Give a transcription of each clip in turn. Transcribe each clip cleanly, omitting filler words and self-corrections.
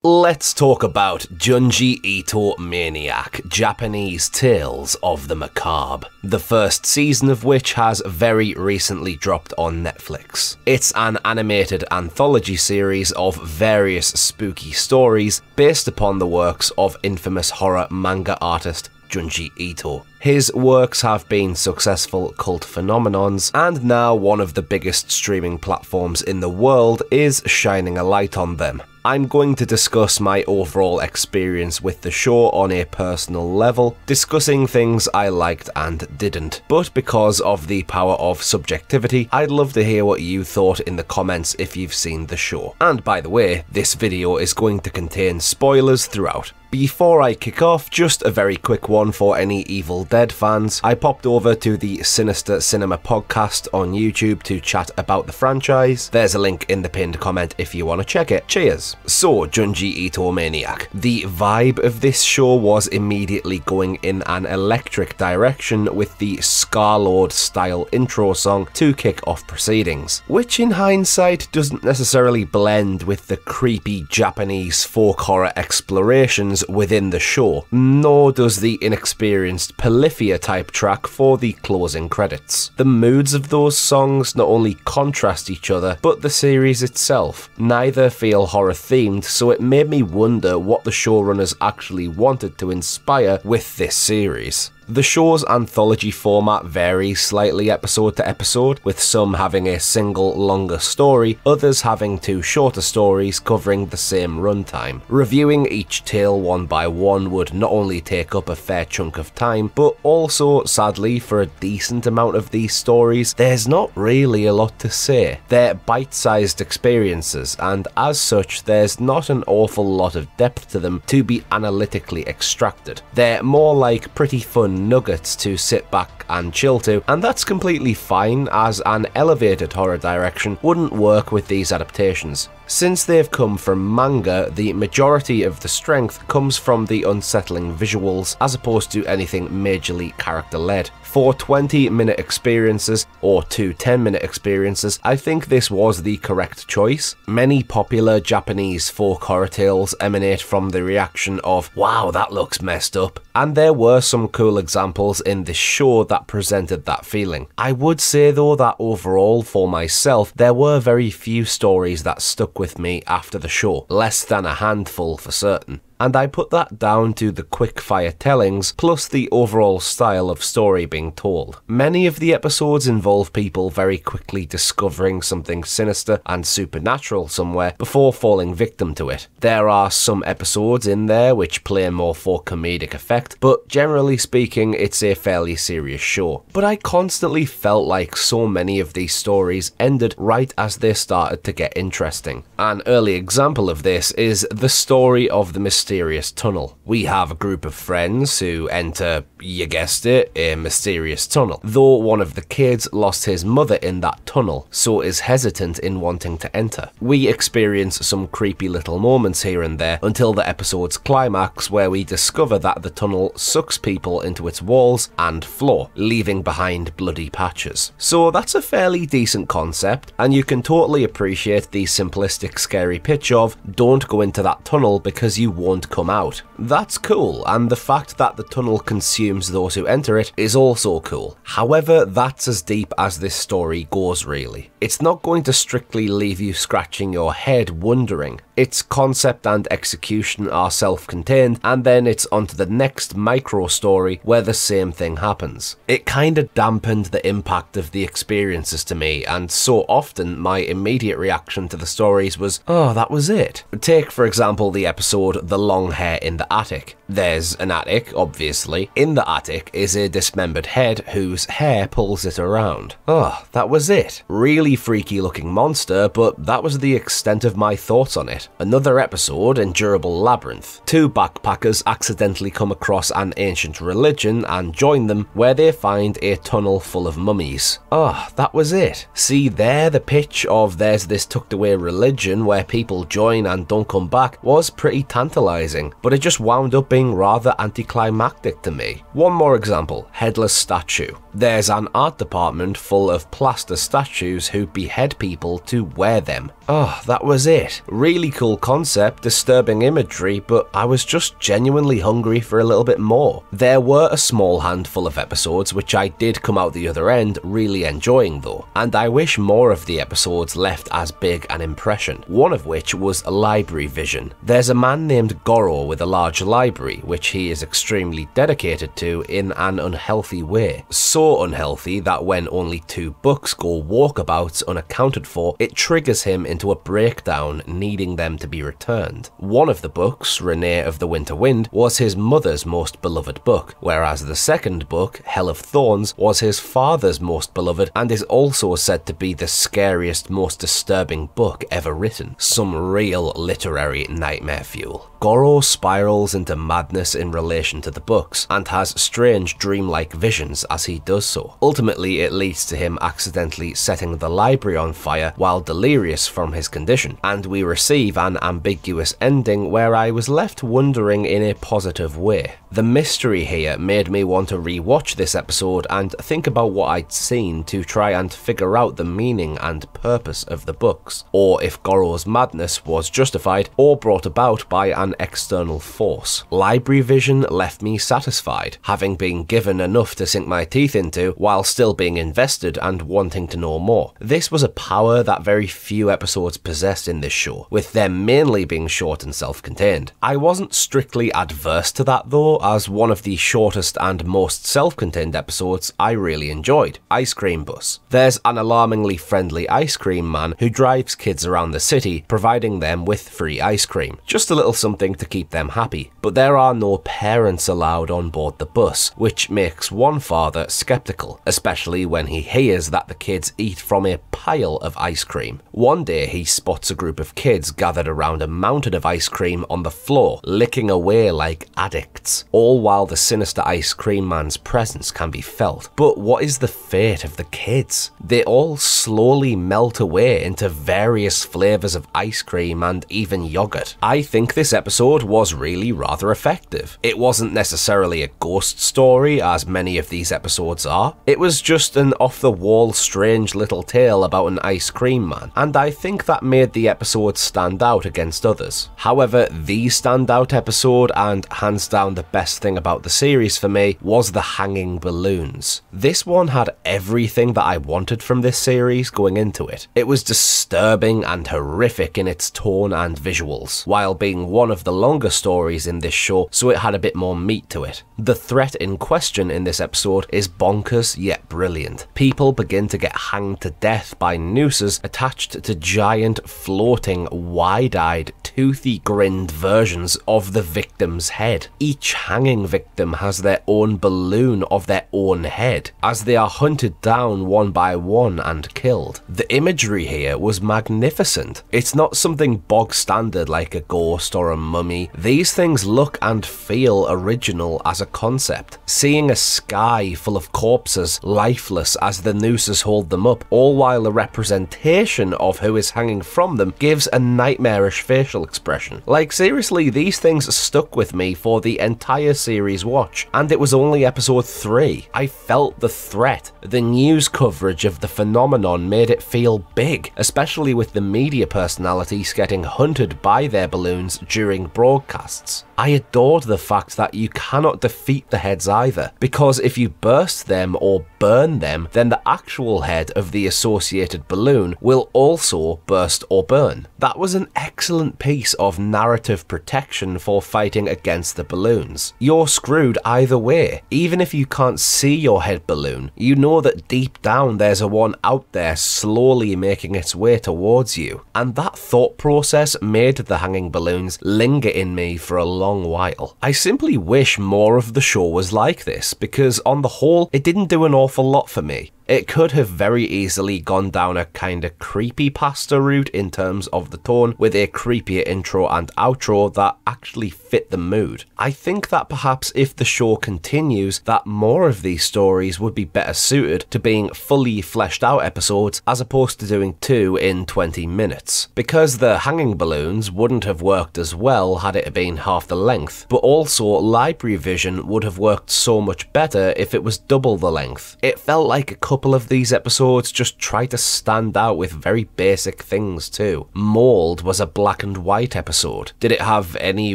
Let's talk about Junji Ito Maniac, Japanese Tales of the Macabre, the first season of which has very recently dropped on Netflix. It's an animated anthology series of various spooky stories based upon the works of infamous horror manga artist Junji Ito. His works have been successful cult phenomenons, and now one of the biggest streaming platforms in the world is shining a light on them. I'm going to discuss my overall experience with the show on a personal level, discussing things I liked and didn't. But because of the power of subjectivity, I'd love to hear what you thought in the comments if you've seen the show. And by the way, this video is going to contain spoilers throughout. Before I kick off, just a very quick one for any Evil Dead fans. I popped over to the Sinister Cinema podcast on YouTube to chat about the franchise. There's a link in the pinned comment if you want to check it. Cheers. So, Junji Ito Maniac. The vibe of this show was immediately going in an electric direction with the Scarlord style intro song to kick off proceedings, which in hindsight doesn't necessarily blend with the creepy Japanese folk horror explorations within the show, nor does the inexperienced Polyphia type track for the closing credits. The moods of those songs not only contrast each other, but the series itself. Neither feel horror themed, so it made me wonder what the showrunners actually wanted to inspire with this series. The show's anthology format varies slightly episode to episode, with some having a single longer story, others having two shorter stories covering the same runtime. Reviewing each tale one by one would not only take up a fair chunk of time, but also, sadly, for a decent amount of these stories, there's not really a lot to say. They're bite-sized experiences, and as such, there's not an awful lot of depth to them to be analytically extracted. They're more like pretty fun nuggets to sit back and chill to, and that's completely fine, as an elevated horror direction wouldn't work with these adaptations. Since they've come from manga, the majority of the strength comes from the unsettling visuals as opposed to anything majorly character-led. For 20-minute experiences, or two 10-minute experiences, I think this was the correct choice. Many popular Japanese folk horror tales emanate from the reaction of, "Wow, that looks messed up," and there were some cool examples in this show that presented that feeling. I would say though that overall, for myself, there were very few stories that stuck with me after the show, less than a handful for certain. And I put that down to the quick-fire tellings, plus the overall style of story being told. Many of the episodes involve people very quickly discovering something sinister and supernatural somewhere before falling victim to it. There are some episodes in there which play more for comedic effect, but generally speaking, it's a fairly serious show. But I constantly felt like so many of these stories ended right as they started to get interesting. An early example of this is the story of the mysterious tunnel. We have a group of friends who enter, you guessed it, a mysterious tunnel. Though one of the kids lost his mother in that tunnel, so is hesitant in wanting to enter. We experience some creepy little moments here and there until the episode's climax, where we discover that the tunnel sucks people into its walls and floor, leaving behind bloody patches. So that's a fairly decent concept, and you can totally appreciate the simplistic scary pitch of, don't go into that tunnel because you won't come out. That's cool, and the fact that the tunnel consumes those who enter it is also cool. However, that's as deep as this story goes really. It's not going to strictly leave you scratching your head wondering. Its concept and execution are self-contained, and then it's onto the next micro story where the same thing happens. It kinda dampened the impact of the experiences to me, and so often my immediate reaction to the stories was, oh, that was it. Take for example the episode The Long Hair in the Attic. There's an attic, obviously. In the attic is a dismembered head whose hair pulls it around. Oh, that was it. Really freaky looking monster, but that was the extent of my thoughts on it. Another episode, Endurable Labyrinth. Two backpackers accidentally come across an ancient religion and join them, where they find a tunnel full of mummies. Oh, that was it. See there, the pitch of there's this tucked away religion where people join and don't come back was pretty tantalizing, but it just wound up being rather anticlimactic to me. One more example, Headless Statue. There's an art department full of plaster statues who behead people to wear them. Oh, that was it. Really cool concept, disturbing imagery, but I was just genuinely hungry for a little bit more. There were a small handful of episodes which I did come out the other end really enjoying though, and I wish more of the episodes left as big an impression, one of which was Library Vision. There's a man named Goro with a large library, which he is extremely dedicated to in an unhealthy way. So unhealthy that when only 2 books go walkabouts unaccounted for, it triggers him into a breakdown, needing them to be returned. One of the books, Renee of the Winter Wind, was his mother's most beloved book, whereas the second book, Hell of Thorns, was his father's most beloved and is also said to be the scariest, most disturbing book ever written. Some real literary nightmare fuel. Goro spirals into madness in relation to the books, and has strange dreamlike visions as he does so. Ultimately, it leads to him accidentally setting the library on fire while delirious from his condition, and we receive an ambiguous ending where I was left wondering in a positive way. The mystery here made me want to rewatch this episode and think about what I'd seen to try and figure out the meaning and purpose of the books, or if Goro's madness was justified or brought about by an external force. Library Vision left me satisfied, having been given enough to sink my teeth into while still being invested and wanting to know more. This was a power that very few episodes possessed in this show, with them mainly being short and self-contained. I wasn't strictly adverse to that though, as one of the shortest and most self-contained episodes I really enjoyed, Ice Cream Bus. There's an alarmingly friendly ice cream man who drives kids around the city, providing them with free ice cream. Just a little something to keep them happy. But there are no parents allowed on board the bus, which makes one father skeptical, especially when he hears that the kids eat from a pile of ice cream. One day he spots a group of kids gathered around a mountain of ice cream on the floor, licking away like addicts, all while the sinister ice cream man's presence can be felt. But what is the fate of the kids? They all slowly melt away into various flavours of ice cream and even yogurt. I think this episode was really rather effective. It wasn't necessarily a ghost story, as many of these episodes are. It was just an off-the-wall strange little tale about an ice cream man, and I think that made the episode stand out against others. However, the standout episode, and hands down the best thing about the series for me, was the hanging balloons. This one had everything that I wanted from this series going into it. It was disturbing and horrific in its tone and visuals, while being one of the longer stories in this show, so it had a bit more meat to it. The threat in question in this episode is bonkers yet brilliant. People begin to get hanged to death by nooses attached to giant, floating, wide-eyed, toothy-grinned versions of the victim's head. Each hanging victim has their own balloon of their own head, as they are hunted down one by one and killed. The imagery here was magnificent. It's not something bog standard like a ghost or a mummy. These things look and feel original as a concept. Seeing a sky full of corpses, lifeless as the nooses hold them up, all while the representation of who is hanging from them gives a nightmarish facial expression. Like seriously, these things stuck with me for the entire series watch, and it was only episode 3. I felt the threat. The news coverage of the phenomenon made it feel big, especially with the media personalities getting hunted by their balloons during broadcasts. I adored the fact that you cannot defeat the heads either, because if you burst them or burn them, then the actual head of the associated balloon will also burst or burn. That was an excellent piece of narrative protection for fighting against the balloons. You're screwed either way. Even if you can't see your head balloon, you know that deep down there's a one out there slowly making its way towards you. And that thought process made the hanging balloons linger in me for a long while. I simply wish more of the show was like this, because on the whole, it didn't do an awful lot for me. It could have very easily gone down a kinda creepypasta route in terms of the tone, with a creepier intro and outro that actually fit the mood. I think that perhaps if the show continues, that more of these stories would be better suited to being fully fleshed out episodes as opposed to doing 2 in 20 minutes. Because the hanging balloons wouldn't have worked as well had it been half the length, but also Library Vision would have worked so much better if it was double the length. It felt like a couple of these episodes just tried to stand out with very basic things too. Mold was a black and white episode. Did it have any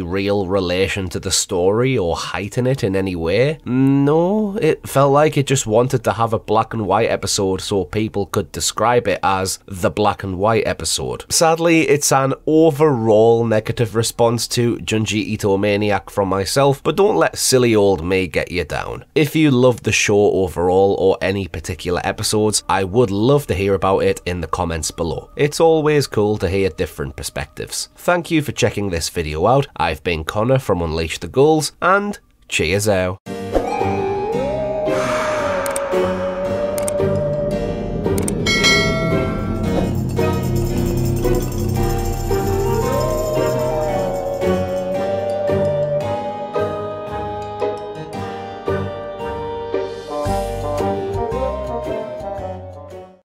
real relation to the story or heighten it in any way? No, it felt like it just wanted to have a black and white episode so people could describe it as the black and white episode. Sadly, it's an overall negative response to Junji Ito Maniac from myself, but don't let silly old me get you down. If you loved the show overall or any particular episodes, I would love to hear about it in the comments below. It's always cool to hear different perspectives. Thank you for checking this video out. I've been Connor from Unleash the Ghouls, and cheers out.